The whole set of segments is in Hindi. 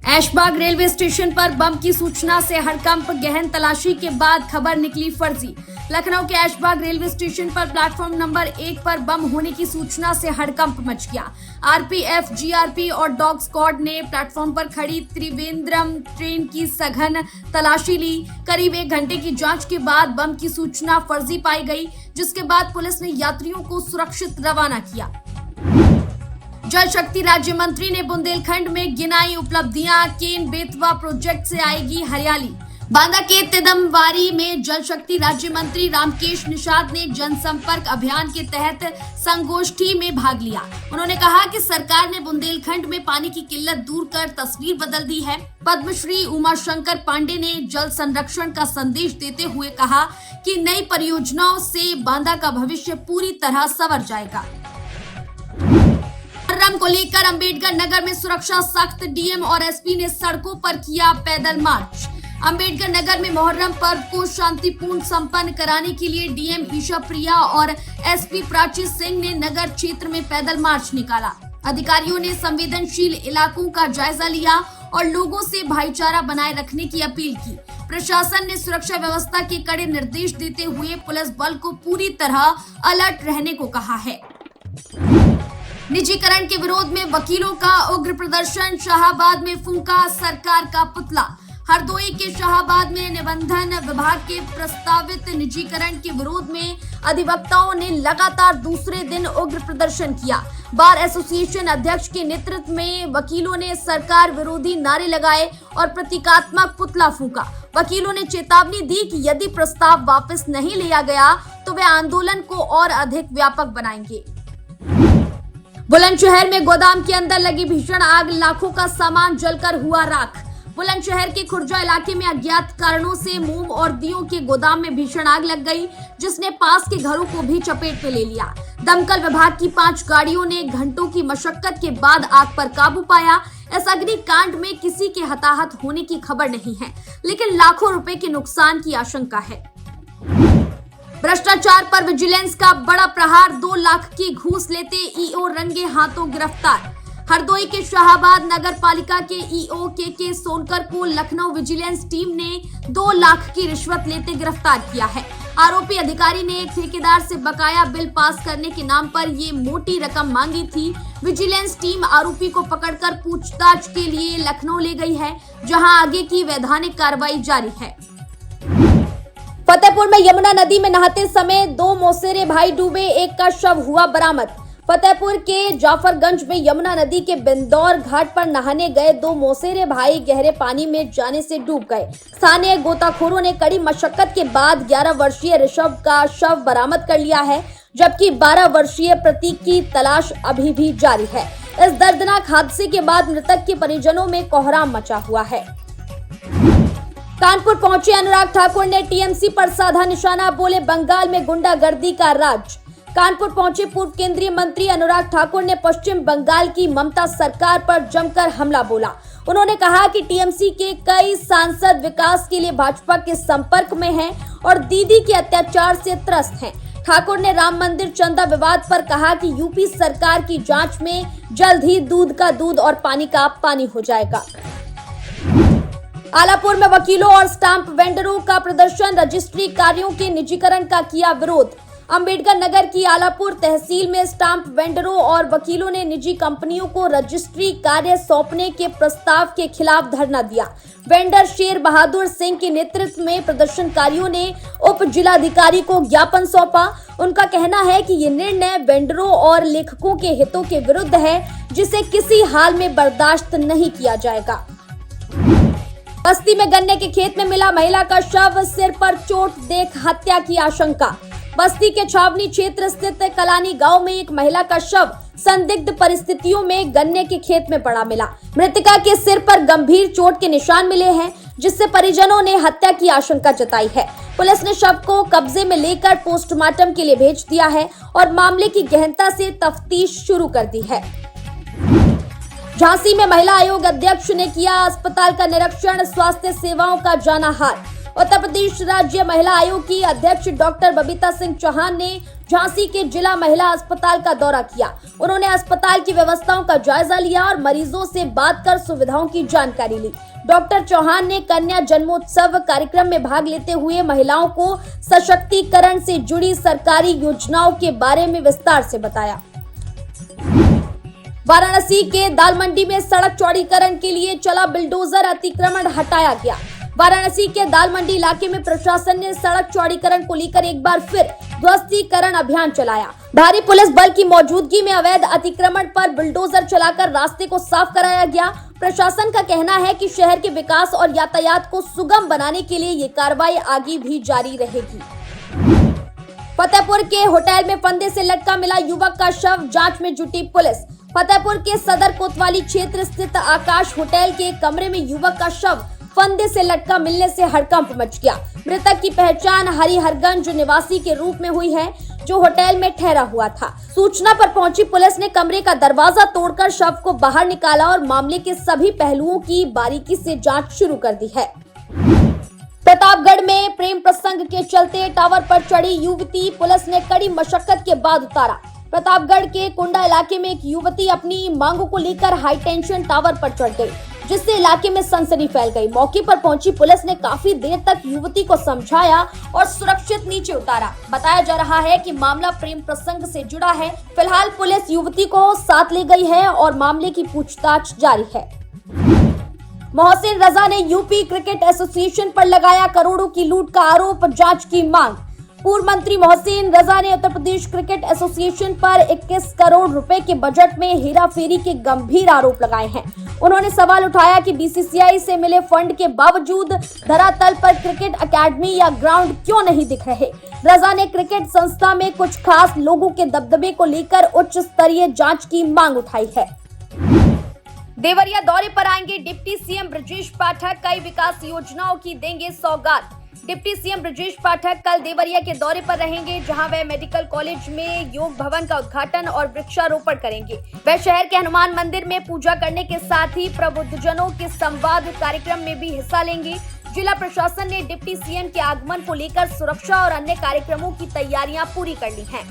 ऐशबाग रेलवे स्टेशन पर बम की सूचना से हड़कंप, गहन तलाशी के बाद खबर निकली फर्जी। लखनऊ के ऐशबाग रेलवे स्टेशन पर प्लेटफॉर्म नंबर 1 पर बम होने की सूचना से हड़कंप मच गया। आरपीएफ, जीआरपी और डॉग स्क्वाड ने प्लेटफॉर्म पर खड़ी त्रिवेंद्रम ट्रेन की सघन तलाशी ली। करीब 1 घंटे की जांच के बाद बम की सूचना फर्जी पाई गई, जिसके बाद पुलिस ने यात्रियों को सुरक्षित रवाना किया। जल शक्ति राज्य मंत्री ने बुंदेलखंड में गिनाई उपलब्धियां, केन बेतवा प्रोजेक्ट से आएगी हरियाली। बांदा के तिदमवारी में जल शक्ति राज्य मंत्री रामकेश निषाद ने जनसंपर्क अभियान के तहत संगोष्ठी में भाग लिया। उन्होंने कहा कि सरकार ने बुंदेलखंड में पानी की किल्लत दूर कर तस्वीर बदल दी है। पद्मश्री उमाशंकर पांडे ने जल संरक्षण का संदेश देते हुए कहा कि नई परियोजनाओं से बांदा का भविष्य पूरी तरह संवर जाएगा। मुहर्रम को लेकर अंबेडकर नगर में सुरक्षा सख्त, डीएम और एसपी ने सड़कों पर किया पैदल मार्च। अंबेडकर नगर में मुहर्रम पर्व को शांतिपूर्ण संपन्न कराने के लिए डीएम ईशा प्रिया और एसपी प्राची सिंह ने नगर क्षेत्र में पैदल मार्च निकाला। अधिकारियों ने संवेदनशील इलाकों का जायजा लिया और लोगों से भाईचारा बनाए रखने की अपील की। प्रशासन ने सुरक्षा व्यवस्था के कड़े निर्देश देते हुए पुलिस बल को पूरी तरह अलर्ट रहने को कहा है। निजीकरण के विरोध में वकीलों का उग्र प्रदर्शन, शाहाबाद में फूंका सरकार का पुतला। हरदोई के शाहाबाद में निबंधन विभाग के प्रस्तावित निजीकरण के विरोध में अधिवक्ताओं ने लगातार दूसरे दिन उग्र प्रदर्शन किया। बार एसोसिएशन अध्यक्ष के नेतृत्व में वकीलों ने सरकार विरोधी नारे लगाए और प्रतीकात्मक पुतला फूंका। वकीलों ने चेतावनी दी कि यदि प्रस्ताव वापस नहीं लिया गया तो वे आंदोलन को और अधिक व्यापक बनाएंगे। बुलंदशहर में गोदाम के अंदर लगी भीषण आग, लाखों का सामान जलकर हुआ राख। बुलंदशहर के खुर्जा इलाके में अज्ञात कारणों से मोम और दियों के गोदाम में भीषण आग लग गई, जिसने पास के घरों को भी चपेट में ले लिया। दमकल विभाग की 5 गाड़ियों ने घंटों की मशक्कत के बाद आग पर काबू पाया। इस अग्निकांड में किसी के हताहत होने की खबर नहीं है, लेकिन लाखों रुपए के नुकसान की आशंका है। भ्रष्टाचार पर विजिलेंस का बड़ा प्रहार, 2 लाख की घूस लेते ईओ रंगे हाथों गिरफ्तार। हरदोई के शाहाबाद नगर पालिका के ईओ के सोनकर को लखनऊ विजिलेंस टीम ने 2 लाख की रिश्वत लेते गिरफ्तार किया है। आरोपी अधिकारी ने एक ठेकेदार से बकाया बिल पास करने के नाम पर ये मोटी रकम मांगी थी। विजिलेंस टीम आरोपी को पकड़कर पूछताछ के लिए लखनऊ ले गई है, जहां आगे की वैधानिक कार्रवाई जारी है। फतेहपुर में यमुना नदी में नहाते समय 2 मौसेरे भाई डूबे, एक का शव हुआ बरामद। फतेहपुर के जाफरगंज में यमुना नदी के बिंदौर घाट पर नहाने गए 2 मौसेरे भाई गहरे पानी में जाने से डूब गए। स्थानीय गोताखोरों ने कड़ी मशक्कत के बाद 11 वर्षीय ऋषभ का शव बरामद कर लिया है, जबकि 12 वर्षीय प्रतीक की तलाश अभी भी जारी है। इस दर्दनाक हादसे के बाद मृतक के परिजनों में कोहराम मचा हुआ है। कानपुर पहुंचे अनुराग ठाकुर ने टीएमसी पर साधा निशाना, बोले बंगाल में गुंडागर्दी का राज। कानपुर पहुंचे पूर्व केंद्रीय मंत्री अनुराग ठाकुर ने पश्चिम बंगाल की ममता सरकार पर जमकर हमला बोला। उन्होंने कहा कि टीएमसी के कई सांसद विकास के लिए भाजपा के संपर्क में हैं और दीदी के अत्याचार से त्रस्त हैं। ठाकुर ने राम मंदिर चंदा विवाद पर कहा कि यूपी सरकार की जांच में जल्द ही दूध का दूध और पानी का पानी हो जाएगा। आलापुर में वकीलों और स्टाम्प वेंडरों का प्रदर्शन, रजिस्ट्री कार्यों के निजीकरण का किया विरोध। अंबेडकर नगर की आलापुर तहसील में स्टाम्प वेंडरों और वकीलों ने निजी कंपनियों को रजिस्ट्री कार्य सौंपने के प्रस्ताव के खिलाफ धरना दिया। वेंडर शेर बहादुर सिंह के नेतृत्व में प्रदर्शनकारियों ने उप जिलाधिकारी को ज्ञापन सौंपा। उनका कहना है कि ये निर्णय वेंडरों और लेखकों के हितों के विरुद्ध है, जिसे किसी हाल में बर्दाश्त नहीं किया जाएगा। बस्ती में गन्ने के खेत में मिला महिला का शव, सिर पर चोट देख हत्या की आशंका। बस्ती के छावनी क्षेत्र स्थित कलानी गांव में एक महिला का शव संदिग्ध परिस्थितियों में गन्ने के खेत में पड़ा मिला। मृतका के सिर पर गंभीर चोट के निशान मिले हैं, जिससे परिजनों ने हत्या की आशंका जताई है। पुलिस ने शव को कब्जे में लेकर पोस्टमार्टम के लिए भेज दिया है और मामले की गहनता से तफ्तीश शुरू कर दी है। झांसी में महिला आयोग अध्यक्ष ने किया अस्पताल का निरीक्षण, स्वास्थ्य सेवाओं का जाना हाल। उत्तर प्रदेश राज्य महिला आयोग की अध्यक्ष डॉक्टर बबीता सिंह चौहान ने झांसी के जिला महिला अस्पताल का दौरा किया। उन्होंने अस्पताल की व्यवस्थाओं का जायजा लिया और मरीजों से बात कर सुविधाओं की जानकारी ली। डॉक्टर चौहान ने कन्या जन्मोत्सव कार्यक्रम में भाग लेते हुए महिलाओं को सशक्तिकरण से जुड़ी सरकारी योजनाओं के बारे में विस्तार से बताया। वाराणसी के दाल मंडी में सड़क चौड़ीकरण के लिए चला बुलडोजर, अतिक्रमण हटाया गया। वाराणसी के दाल मंडी इलाके में प्रशासन ने सड़क चौड़ीकरण को लेकर एक बार फिर ध्वस्तीकरण अभियान चलाया। भारी पुलिस बल की मौजूदगी में अवैध अतिक्रमण पर बुलडोजर चलाकर रास्ते को साफ कराया गया। प्रशासन का कहना है कि शहर के विकास और यातायात को सुगम बनाने के लिए ये कार्रवाई आगे भी जारी रहेगी। फतेहपुर के होटल में फंदे से लटका मिला युवक का शव, जांच में जुटी पुलिस। फतेहपुर के सदर कोतवाली क्षेत्र स्थित आकाश होटल के कमरे में युवक का शव फंदे से लटका मिलने से हड़कंप मच गया। मृतक की पहचान हरिहरगंज निवासी के रूप में हुई है, जो होटल में ठहरा हुआ था। सूचना पर पहुंची पुलिस ने कमरे का दरवाजा तोड़कर शव को बाहर निकाला और मामले के सभी पहलुओं की बारीकी से जांच शुरू कर दी है। प्रतापगढ़ में प्रेम प्रसंग के चलते टावर पर चढ़ी युवती पुलिस ने कड़ी मशक्कत के बाद उतारा। प्रतापगढ़ के कुंडा इलाके में एक युवती अपनी मांगों को लेकर हाई टेंशन टावर पर चढ़ गई, जिससे इलाके में सनसनी फैल गई। मौके पर पहुंची पुलिस ने काफी देर तक युवती को समझाया और सुरक्षित नीचे उतारा। बताया जा रहा है कि मामला प्रेम प्रसंग से जुड़ा है। फिलहाल पुलिस युवती को साथ ले गई है और मामले की पूछताछ जारी है। मोहसिन रजा ने यूपी क्रिकेट एसोसिएशन पर लगाया करोड़ों की लूट का आरोप, जांच की मांग। पूर्व मंत्री मोहसिन रजा ने उत्तर प्रदेश क्रिकेट एसोसिएशन पर 21 करोड़ रुपए के बजट में हेराफेरी के गंभीर आरोप लगाए हैं। उन्होंने सवाल उठाया कि बीसीसीआई से मिले फंड के बावजूद धरातल पर क्रिकेट अकेडमी या ग्राउंड क्यों नहीं दिख रहे। रजा ने क्रिकेट संस्था में कुछ खास लोगों के दबदबे को लेकर उच्च स्तरीय जांच की मांग उठाई है। देवरिया दौरे पर आएंगे डिप्टी सीएम ब्रजेश पाठक, कई विकास योजनाओं की देंगे सौगात। डिप्टी सीएम ब्रजेश पाठक कल देवरिया के दौरे पर रहेंगे, जहां वह मेडिकल कॉलेज में योग भवन का उद्घाटन और वृक्षारोपण करेंगे। वह शहर के हनुमान मंदिर में पूजा करने के साथ ही प्रबुद्धजनों के संवाद कार्यक्रम में भी हिस्सा लेंगे। जिला प्रशासन ने डिप्टी सीएम के आगमन को लेकर सुरक्षा और अन्य कार्यक्रमों की तैयारियां पूरी कर ली हैं।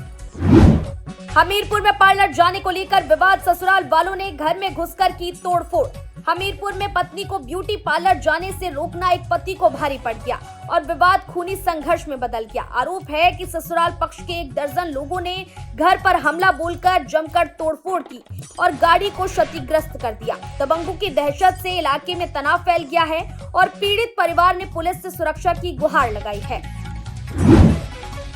हमीरपुर में पार्लर जाने को लेकर विवाद, ससुराल वालों ने घर में घुसकर की तोड़फोड़। हमीरपुर में पत्नी को ब्यूटी पार्लर जाने से रोकना एक पति को भारी पड़ गया और विवाद खूनी संघर्ष में बदल गया। आरोप है कि ससुराल पक्ष के 1 दर्जन लोगों ने घर पर हमला बोलकर जमकर तोड़फोड़ की और गाड़ी को क्षतिग्रस्त कर दिया। दबंगों की दहशत से इलाके में तनाव फैल गया है और पीड़ित परिवार ने पुलिस से सुरक्षा की गुहार लगाई है।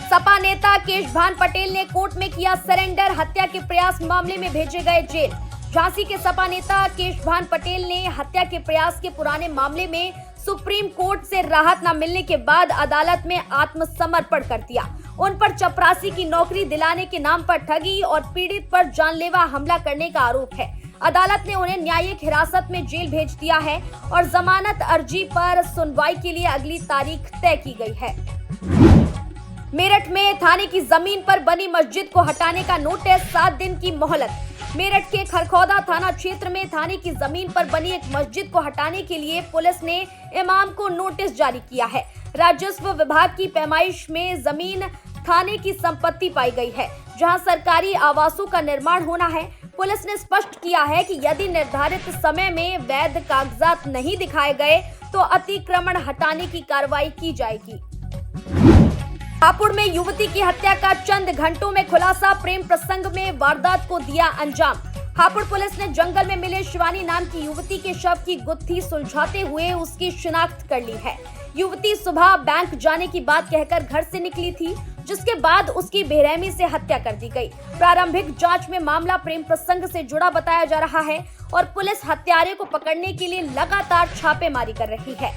सपा नेता केशभान पटेल ने कोर्ट में किया सरेंडर, हत्या के प्रयास मामले में भेजे गए जेल। झांसी के सपा नेता केशभान पटेल ने हत्या के प्रयास के पुराने मामले में सुप्रीम कोर्ट से राहत न मिलने के बाद अदालत में आत्मसमर्पण कर दिया। उन पर चपरासी की नौकरी दिलाने के नाम पर ठगी और पीड़ित पर जानलेवा हमला करने का आरोप है। अदालत ने उन्हें न्यायिक हिरासत में जेल भेज दिया है और जमानत अर्जी पर सुनवाई के लिए अगली तारीख तय की गई है। मेरठ में थाने की जमीन पर बनी मस्जिद को हटाने का नोटिस, 7 दिन की मोहलत। मेरठ के खरखौदा थाना क्षेत्र में थाने की जमीन पर बनी एक मस्जिद को हटाने के लिए पुलिस ने इमाम को नोटिस जारी किया है। राजस्व विभाग की पैमाइश में जमीन थाने की संपत्ति पाई गई है, जहां सरकारी आवासों का निर्माण होना है। पुलिस ने स्पष्ट किया है कि यदि निर्धारित समय में वैध कागजात नहीं दिखाए गए तो अतिक्रमण हटाने की कार्रवाई की जाएगी। हापुड़ में युवती की हत्या का चंद घंटों में खुलासा, प्रेम प्रसंग में वारदात को दिया अंजाम। हापुड़ पुलिस ने जंगल में मिले शिवानी नाम की युवती के शव की गुत्थी सुलझाते हुए उसकी शिनाख्त कर ली है। युवती सुबह बैंक जाने की बात कहकर घर से निकली थी, जिसके बाद उसकी बेरहमी से हत्या कर दी गई। प्रारंभिक जांच में मामला प्रेम प्रसंग से जुड़ा बताया जा रहा है और पुलिस हत्यारे को पकड़ने के लिए लगातार छापेमारी कर रही है।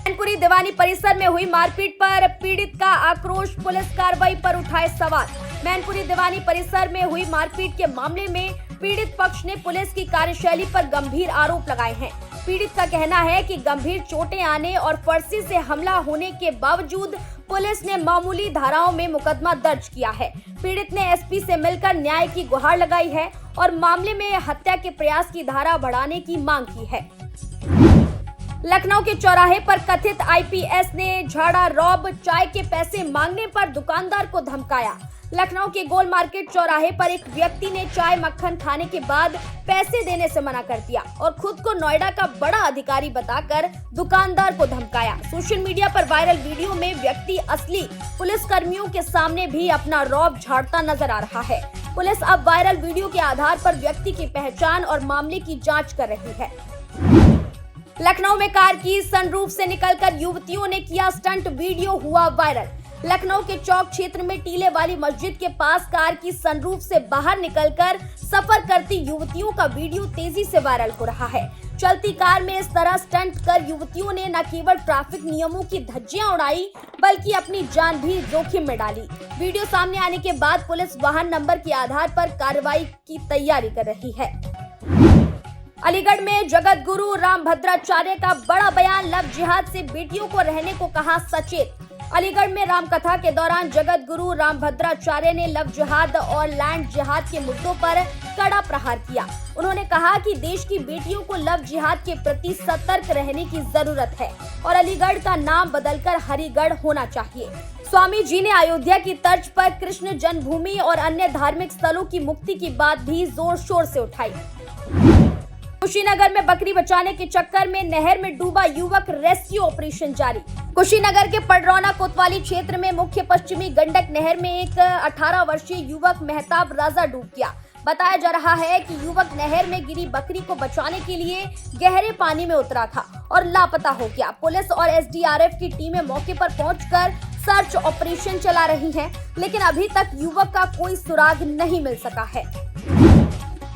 मैनपुरी दीवानी परिसर में हुई मारपीट पर पीड़ित का आक्रोश, पुलिस कार्रवाई पर उठाए सवाल। मैनपुरी दीवानी परिसर में हुई मारपीट के मामले में पीड़ित पक्ष ने पुलिस की कार्यशैली पर गंभीर आरोप लगाए हैं। पीड़ित का कहना है कि गंभीर चोटें आने और फर्शी से हमला होने के बावजूद पुलिस ने मामूली धाराओं में मुकदमा दर्ज किया है। पीड़ित ने एसपी से मिलकर न्याय की गुहार लगाई है और मामले में हत्या के प्रयास की धारा बढ़ाने की मांग की है। लखनऊ के चौराहे पर कथित आईपीएस ने झाड़ा रॉब, चाय के पैसे मांगने पर दुकानदार को धमकाया। लखनऊ के गोल मार्केट चौराहे पर एक व्यक्ति ने चाय मक्खन खाने के बाद पैसे देने से मना कर दिया और खुद को नोएडा का बड़ा अधिकारी बताकर दुकानदार को धमकाया। सोशल मीडिया पर वायरल वीडियो में व्यक्ति असली पुलिस कर्मियों के सामने भी अपना रौब झाड़ता नजर आ रहा है। पुलिस अब वायरल वीडियो के आधार पर व्यक्ति की पहचान और मामले की जाँच कर रही है। लखनऊ में कार की सनरूफ से निकलकर युवतियों ने किया स्टंट, वीडियो हुआ वायरल। लखनऊ के चौक क्षेत्र में टीले वाली मस्जिद के पास कार की सनरूफ से बाहर निकलकर सफर करती युवतियों का वीडियो तेजी से वायरल हो रहा है। चलती कार में इस तरह स्टंट कर युवतियों ने न केवल ट्रैफिक नियमों की धज्जियां उड़ाई बल्कि अपनी जान भी जोखिम में डाली। वीडियो सामने आने के बाद पुलिस वाहन नंबर के आधार पर कार्रवाई की तैयारी कर रही है। अलीगढ़ में जगत गुरु रामभद्राचार्य का बड़ा बयान, लव जिहाद से बेटियों को रहने को कहा सचेत। अलीगढ़ में रामकथा के दौरान जगत गुरु रामभद्राचार्य ने लव जिहाद और लैंड जिहाद के मुद्दों पर कड़ा प्रहार किया। उन्होंने कहा कि देश की बेटियों को लव जिहाद के प्रति सतर्क रहने की जरूरत है और अलीगढ़ का नाम बदलकर हरिगढ़ होना चाहिए। स्वामी जी ने अयोध्या की तर्ज पर कृष्ण जन्मभूमि और अन्य धार्मिक स्थलों की मुक्ति की बात भी जोर शोर से उठाई। कुशीनगर में बकरी बचाने के चक्कर में नहर में डूबा युवक, रेस्क्यू ऑपरेशन जारी। कुशीनगर के पडरौना कोतवाली क्षेत्र में मुख्य पश्चिमी गंडक नहर में एक 18 वर्षीय युवक मेहताब राजा डूब गया। बताया जा रहा है कि युवक नहर में गिरी बकरी को बचाने के लिए गहरे पानी में उतरा था और लापता हो गया। पुलिस और एसडीआरएफ की टीमें मौके पर पहुंचकर सर्च ऑपरेशन चला रही हैं, लेकिन अभी तक युवक का कोई सुराग नहीं मिल सका है।